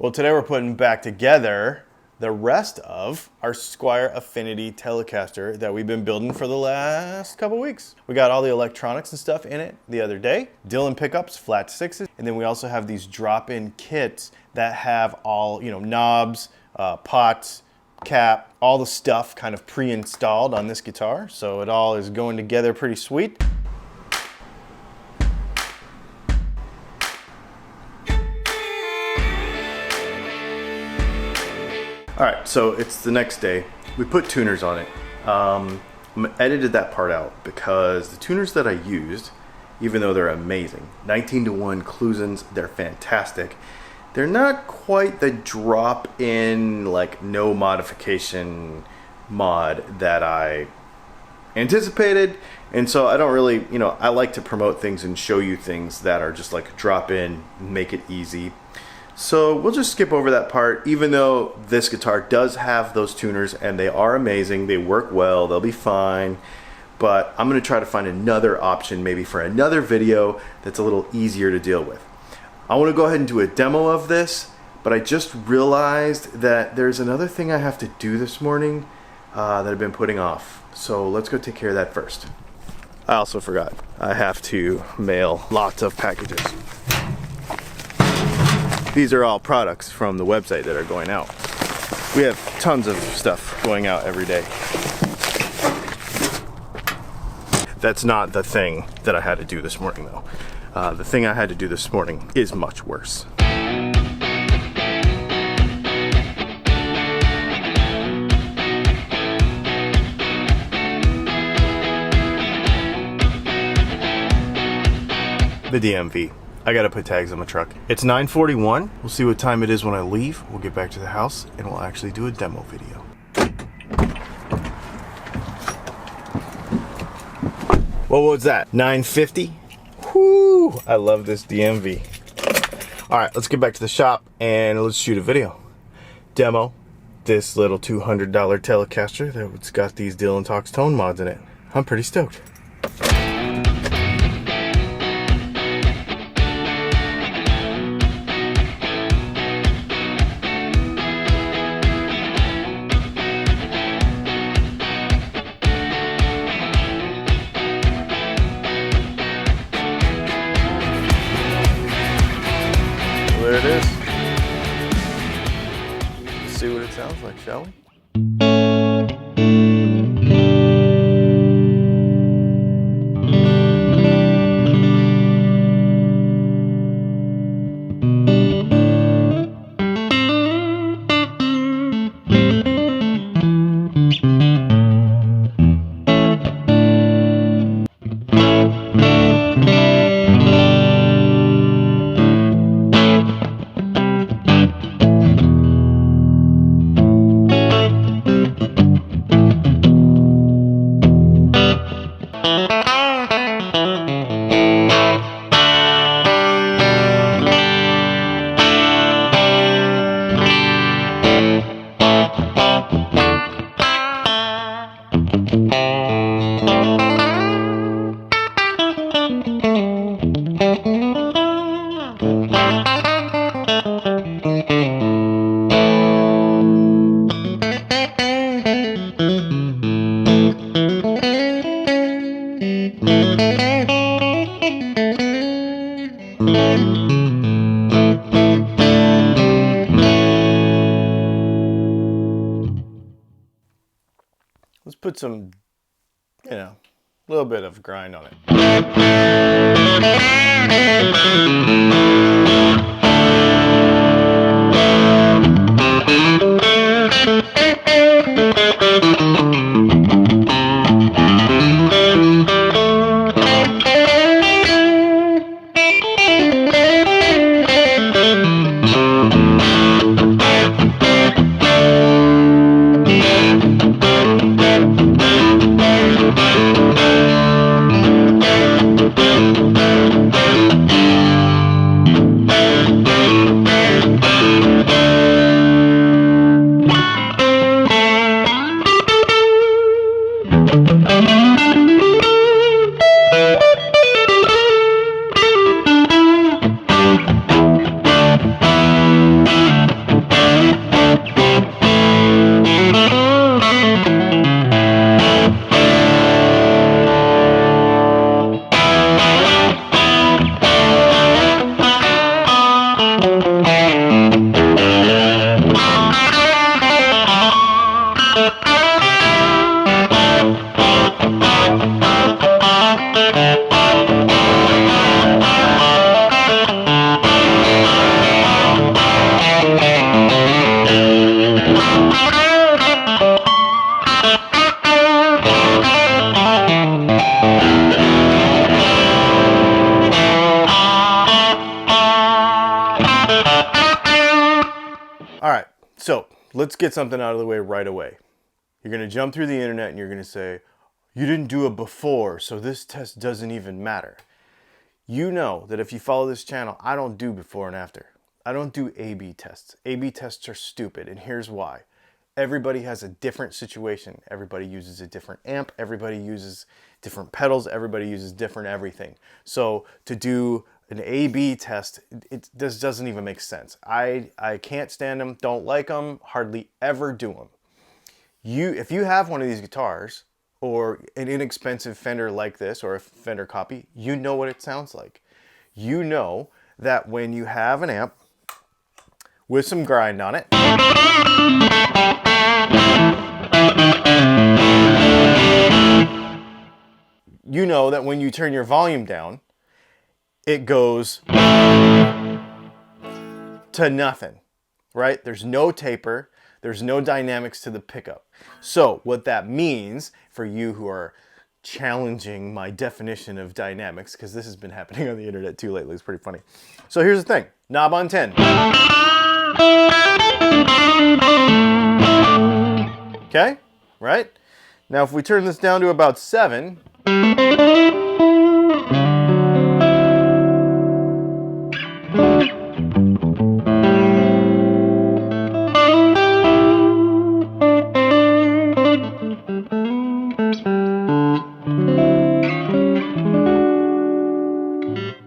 Well, today we're putting back together the rest of our Squier Affinity Telecaster that we've been building for the last couple weeks. We got all the electronics and stuff in it the other day. Dylan pickups, flat sixes, and then we also have these drop-in kits that have all, knobs, pots, cap, all the stuff kind of pre-installed on this guitar. So it all is going together pretty sweet. All right, so it's the next day. We put tuners on it. I edited that part out because the tuners that I used, even though they're amazing, 19-to-1 Klusons, they're fantastic. They're not quite the drop-in, like no modification mod that I anticipated. And so I don't really, I like to promote things and show you things that are just like drop in, make it easy. So we'll just skip over that part, even though this guitar does have those tuners and they are amazing, they work well, they'll be fine. But I'm gonna try to find another option maybe for another video that's a little easier to deal with. I wanna go ahead and do a demo of this, but I just realized that there's another thing I have to do this morning that I've been putting off. So let's go take care of that first. I also forgot, I have to mail lots of packages. These are all products from the website that are going out. We have tons of stuff going out every day. That's not the thing that I had to do this morning though. The thing I had to do this morning is much worse. The DMV. I gotta put tags on my truck. It's 9:41. We'll see what time it is when I leave. We'll get back to the house and we'll actually do a demo video. What was that? 9:50? Whoo! I love this DMV. Alright, let's get back to the shop and let's shoot a video. Demo this little $200 Telecaster that's got these Dylan Talks tone mods in it. I'm pretty stoked. There it is. Let's see what it sounds like, shall we? Let's put some, a little bit of grind on it. All right, so let's get something out of the way right away. You're gonna jump through the internet and you're gonna say, you didn't do it before, so this test doesn't even matter. You know that if you follow this channel, I don't do before and after. I don't do A/B tests. A/B tests are stupid, and here's why. Everybody has a different situation. Everybody uses a different amp. Everybody uses different pedals. Everybody uses different everything. So to do an A/B test, this doesn't even make sense. I can't stand them, don't like them, hardly ever do them. If you have one of these guitars, or an inexpensive Fender like this, or a Fender copy, you know what it sounds like. You know that when you have an amp with some grind on it, you know that when you turn your volume down, it goes to nothing, right? There's no taper, there's no dynamics to the pickup. So what that means for you who are challenging my definition of dynamics, because this has been happening on the internet too lately, it's pretty funny. So here's the thing, knob on 10. Okay, right? Now if we turn this down to about 7,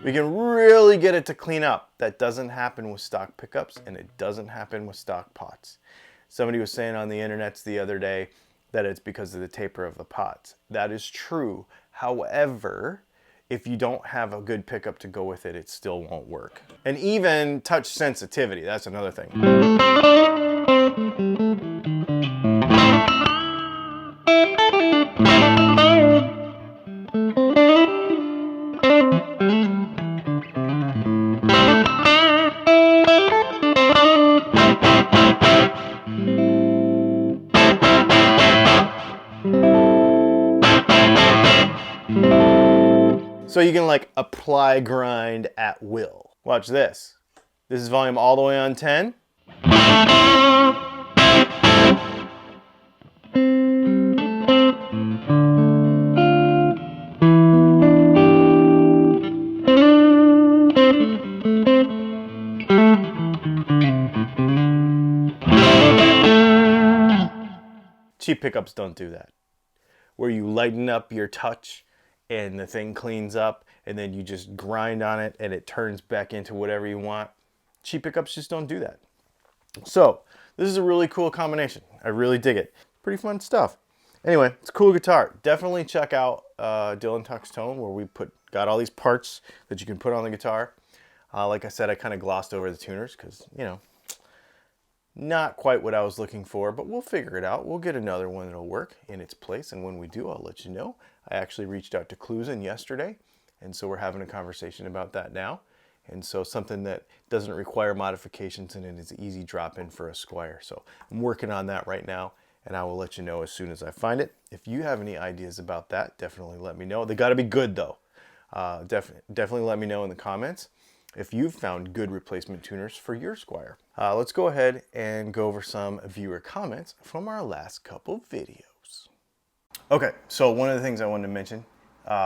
we can really get it to clean up. That doesn't happen with stock pickups, and it doesn't happen with stock pots. Somebody was saying on the internet the other day that it's because of the taper of the pots. That is true. However, if you don't have a good pickup to go with it, it still won't work. And even touch sensitivity, that's another thing. So you can like apply grind at will. Watch this. This is volume all the way on 10. Cheap pickups don't do that. Where you lighten up your touch and the thing cleans up, and then you just grind on it and it turns back into whatever you want. Cheap pickups just don't do that. So this is a really cool combination. I really dig it. Pretty fun stuff. Anyway, it's a cool guitar. Definitely check out Dylan Tuck's Tone, where we got all these parts that you can put on the guitar. Like I said, I kind of glossed over the tuners because, you know, not quite what I was looking for, but we'll figure it out. We'll get another one that'll work in its place, and when we do, I'll let you know. I actually reached out to Clusen yesterday, and so we're having a conversation about that now. And so something that doesn't require modifications and it is an easy drop-in for a Squier. So I'm working on that right now, and I will let you know as soon as I find it. If you have any ideas about that, definitely let me know. They got to be good, though. Definitely let me know in the comments if you've found good replacement tuners for your Squier. Let's go ahead and go over some viewer comments from our last couple videos. Okay, so one of the things I wanted to mention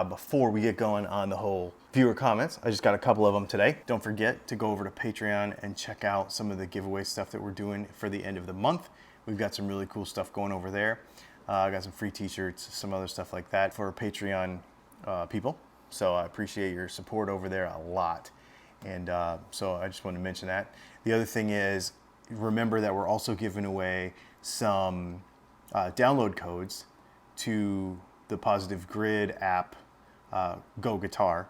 before we get going on the whole viewer comments, I just got a couple of them today. Don't forget to go over to Patreon and check out some of the giveaway stuff that we're doing for the end of the month. We've got some really cool stuff going over there. I got some free t-shirts, some other stuff like that for Patreon people. So I appreciate your support over there a lot. And so I just wanted to mention that. The other thing is, remember that we're also giving away some download codes to the Positive Grid app, Go Guitar.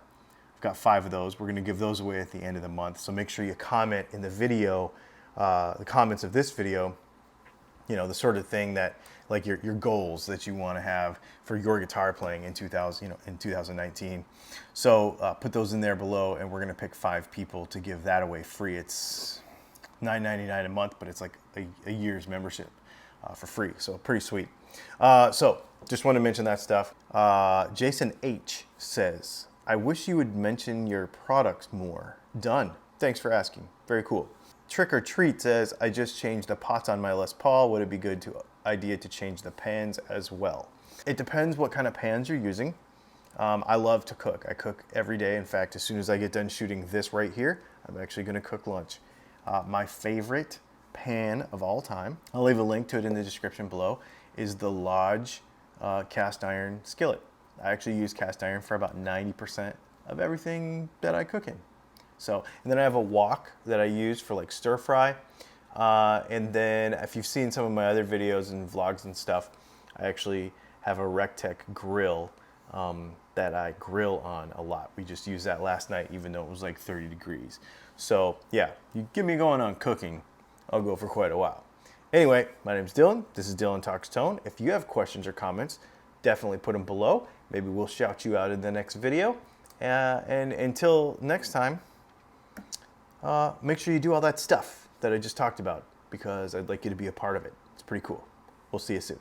I've got 5 of those. We're going to give those away at the end of the month. So make sure you comment in the video, the comments of this video, you know, the sort of thing that, like your goals that you want to have for your guitar playing in 2019. So put those in there below, and we're going to pick 5 people to give that away free. It's $9.99 a month, but it's like a year's membership for free. So pretty sweet. So just want to mention that stuff. Jason H says, I wish you would mention your products more. Done. Thanks for asking. Very cool. Trick or Treat says, I just changed the pots on my Les Paul. Would it be good idea to change the pans as well? It depends what kind of pans you're using. I love to cook. I cook every day. In fact, as soon as I get done shooting this right here, I'm actually going to cook lunch. My favorite pan of all time, I'll leave a link to it in the description below, is the Lodge cast iron skillet. I actually use cast iron for about 90% of everything that I cook in. So, and then I have a wok that I use for like stir fry. And then if you've seen some of my other videos and vlogs and stuff, I actually have a Rectech grill that I grill on a lot. We just used that last night, even though it was like 30 degrees. So yeah, you get me going on cooking, I'll go for quite a while. Anyway, my name's Dylan. This is Dylan Talks Tone. If you have questions or comments, definitely put them below. Maybe we'll shout you out in the next video. And until next time, make sure you do all that stuff that I just talked about, because I'd like you to be a part of it. It's pretty cool. We'll see you soon.